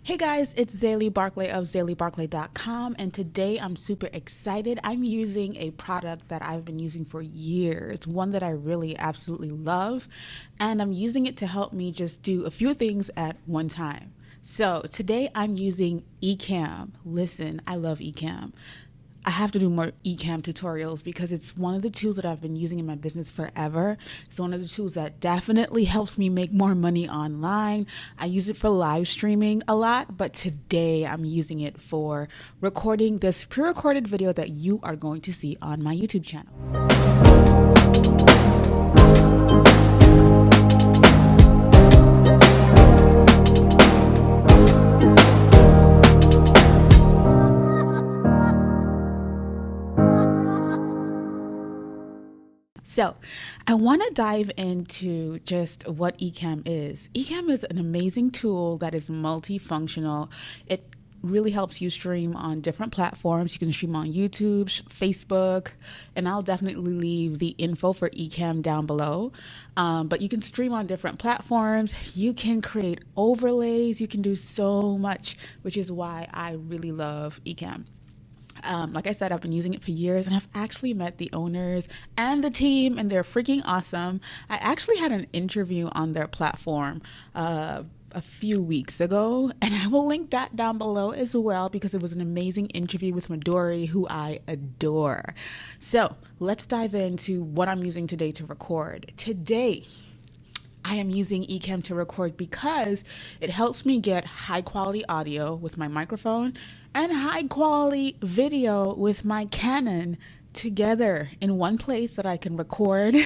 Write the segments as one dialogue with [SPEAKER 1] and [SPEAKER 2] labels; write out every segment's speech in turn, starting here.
[SPEAKER 1] Hey guys, it's Zaylee Barclay of ZayleeBarclay.com, and today I'm super excited. I'm using a product that I've been using for years, one that I really absolutely love, and I'm using it to help me just do a few things at one time. So today I'm using Ecamm. Listen, I love Ecamm. I have to do more Ecamm tutorials because it's one of the tools that I've been using in my business forever. It's one of the tools that definitely helps me make more money online. I use it for live streaming a lot, but today I'm using it for recording this pre-recorded video that you are going to see on my YouTube channel. So I want to dive into just what Ecamm is. Ecamm is an amazing tool that is multifunctional. It really helps you stream on different platforms. You can stream on YouTube, Facebook, and I'll definitely leave the info for Ecamm down below. But you can stream on different platforms. You can create overlays. You can do so much, which is why I really love Ecamm. Like I said, I've been using it for years, and I've actually met the owners and the team, and they're freaking awesome. I actually had an interview on their platform a few weeks ago, and I will link that down below as well because it was an amazing interview with Midori, who I adore. So let's dive into what I'm using today to record. Today, I am using Ecamm to record because it helps me get high quality audio with my microphone and high quality video with my Canon together in one place that I can record,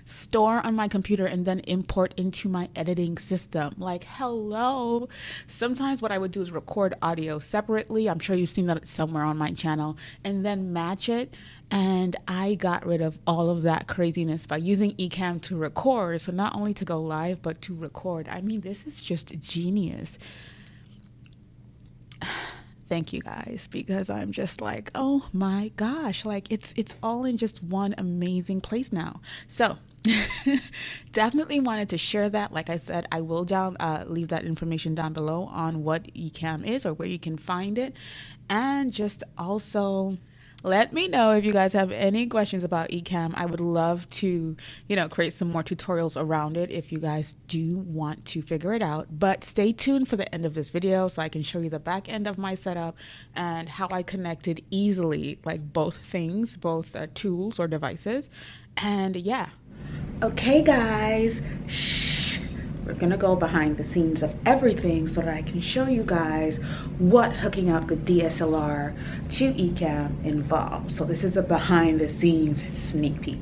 [SPEAKER 1] store on my computer, and then import into my editing system. Like, hello. Sometimes what I would do is record audio separately. I'm sure you've seen that somewhere on my channel, and then match it. And I got rid of all of that craziness by using Ecamm to record. So not only to go live, but to record. I mean, this is just genius. Thank you guys, because I'm just like, oh my gosh, like it's all in just one amazing place now. So definitely wanted to share that. Like I said, I will leave that information down below on what Ecamm is or where you can find it. And just also let me know if you guys have any questions about Ecamm. I would love to, create some more tutorials around it if you guys do want to figure it out. But stay tuned for the end of this video so I can show you the back end of my setup and how I connected easily, like both things, both tools or devices. And yeah. Okay, guys. Shh. We're gonna go behind the scenes of everything so that I can show you guys what hooking up the DSLR to Ecamm involves. So this is a behind the scenes sneak peek.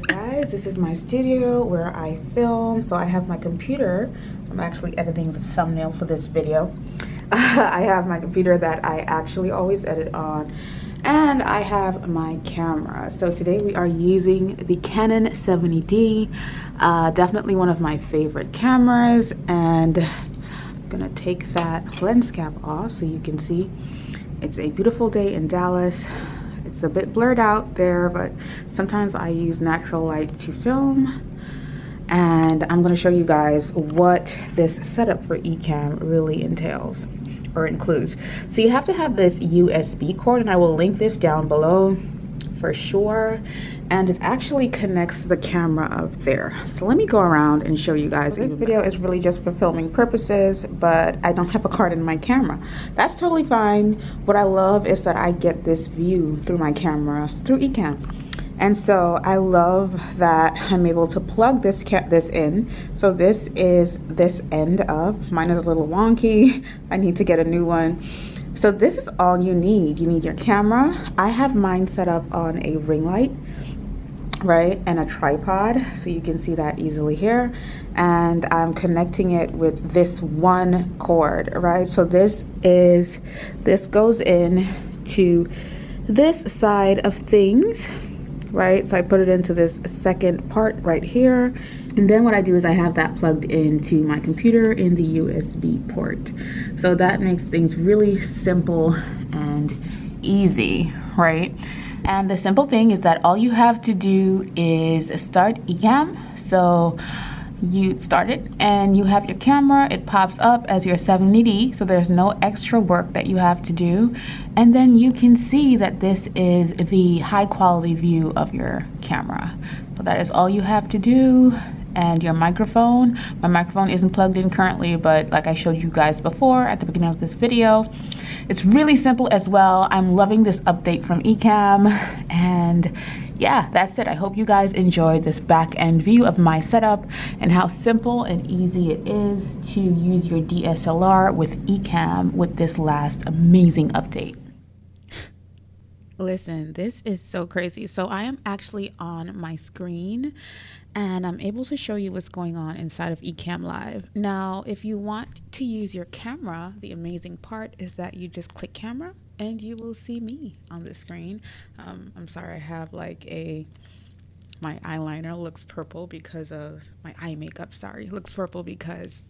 [SPEAKER 1] Guys, this is my studio where I film. So I have my computer. I'm actually editing the thumbnail for this video. I have my computer that I actually always edit on. And I have my camera. So today we are using the Canon 70D, definitely one of my favorite cameras. And I'm gonna take that lens cap off so you can see. It's a beautiful day in Dallas. It's a bit blurred out there, but sometimes I use natural light to film. And I'm gonna show you guys what this setup for Ecamm really entails or includes. So you have to have this USB cord, and I will link this down below for sure. And it actually connects the camera up there. So let me go around and show you guys. This video is really just for filming purposes, but I don't have a card in my camera. That's totally fine. What I love is that I get this view through my camera through Ecamm. And so I love that I'm able to plug this in. So this is this end up. Mine is a little wonky. I need to get a new one. So this is all you need. You need your camera. I have mine set up on a ring light, right, and a tripod, so you can see that easily here. And I'm connecting it with this one cord, right? So this goes in to this side of things, right? So I put it into this second part right here. And then what I do is I have that plugged into my computer in the USB port. So that makes things really simple and easy, right? And the simple thing is that all you have to do is start Ecamm. So you start it and you have your camera. It pops up as your 70D, so there's no extra work that you have to do. And then you can see that this is the high quality view of your camera. So that is all you have to do. And your microphone, my microphone isn't plugged in currently, but like I showed you guys before at the beginning of this video, it's really simple as well. I'm loving this update from Ecamm, and yeah, that's it. I hope you guys enjoyed this back end view of my setup and how simple and easy it is to use your DSLR with Ecamm with this last amazing update. Listen, this is so crazy. So I am actually on my screen and I'm able to show you what's going on inside of Ecamm Live. Now, if you want to use your camera, the amazing part is that you just click camera and you will see me on the screen. I'm sorry, I have like my eyeliner looks purple because of my eye makeup. Sorry, it looks purple because,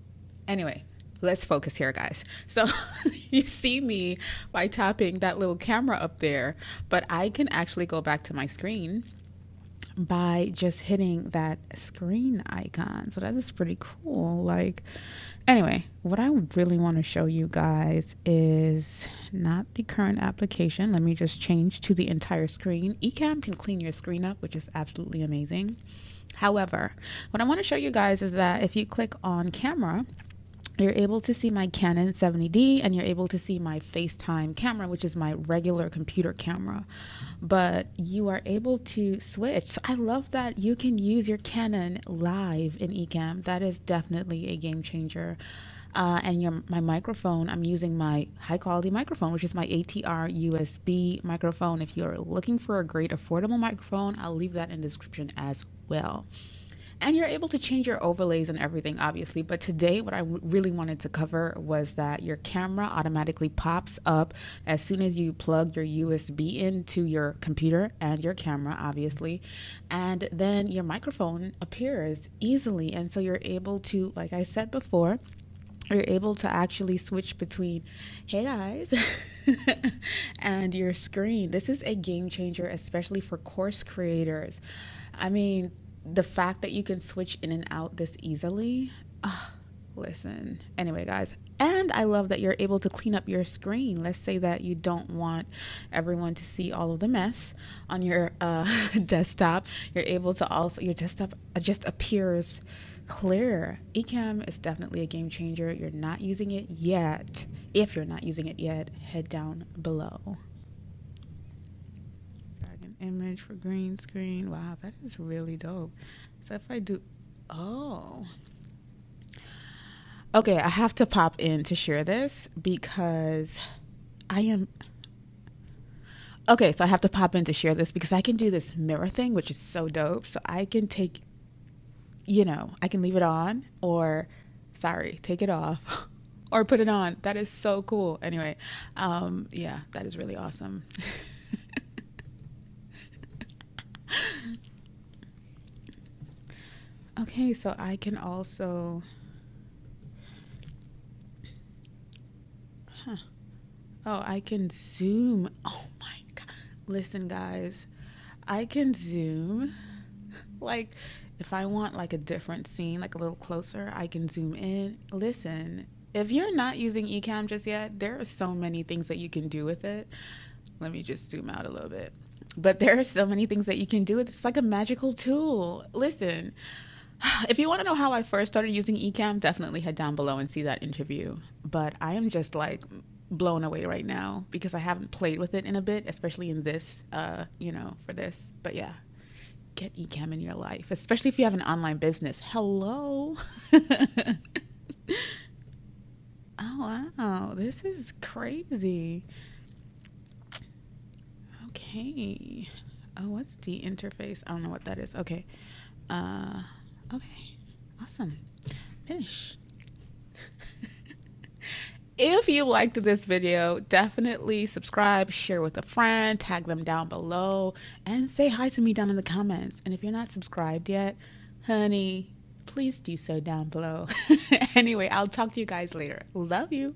[SPEAKER 1] anyway. Let's focus here, guys. So you see me by tapping that little camera up there, but I can actually go back to my screen by just hitting that screen icon. So that is pretty cool. Like, anyway, what I really want to show you guys is not the current application. Let me just change to the entire screen. Ecamm can clean your screen up, which is absolutely amazing. However, what I want to show you guys is that if you click on camera, you're able to see my Canon 70D and you're able to see my FaceTime camera, which is my regular computer camera. But you are able to switch. So I love that you can use your Canon live in Ecamm. That is definitely a game changer. And my microphone, I'm using my high quality microphone, which is my ATR USB microphone. If you're looking for a great affordable microphone, I'll leave that in the description as well. And you're able to change your overlays and everything, obviously. But today, what I really wanted to cover was that your camera automatically pops up as soon as you plug your USB into your computer and your camera, obviously. And then your microphone appears easily. And so you're able to, like I said before, you're able to actually switch between, hey guys, and your screen. This is a game changer, especially for course creators. I mean, the fact that you can switch in and out this easily, listen. Anyway, guys, and I love that you're able to clean up your screen. Let's say that you don't want everyone to see all of the mess on your desktop. You're able to also, your desktop just appears clear. Ecamm is definitely a game changer. You're not using it yet. If you're not using it yet, head down below. Image for green screen. Wow, that is really dope. So if I do, okay, I have to pop in to share this because I am, okay, so I have to pop in to share this because I can do this mirror thing, which is so dope. So I can take, I can leave it on or, sorry, take it off or put it on. That is so cool. Anyway, yeah, that is really awesome. Okay, so I can also, I can zoom. Oh my God. Listen, guys, I can zoom. Like, if I want like a different scene, like a little closer, I can zoom in. Listen, if you're not using Ecamm just yet, there are so many things that you can do with it. Let me just zoom out a little bit. But there are so many things that you can do. It's like a magical tool. Listen, if you want to know how I first started using Ecamm, definitely head down below and see that interview. But I am just like blown away right now because I haven't played with it in a bit, especially in this, for this. But yeah, get Ecamm in your life, especially if you have an online business. Hello. Oh, wow. This is crazy. Okay. Oh, what's the interface? I don't know what that is. Okay. Okay. Awesome. Finish. If you liked this video, definitely subscribe, share with a friend, tag them down below, and say hi to me down in the comments. And if you're not subscribed yet, honey, please do so down below. Anyway, I'll talk to you guys later. Love you.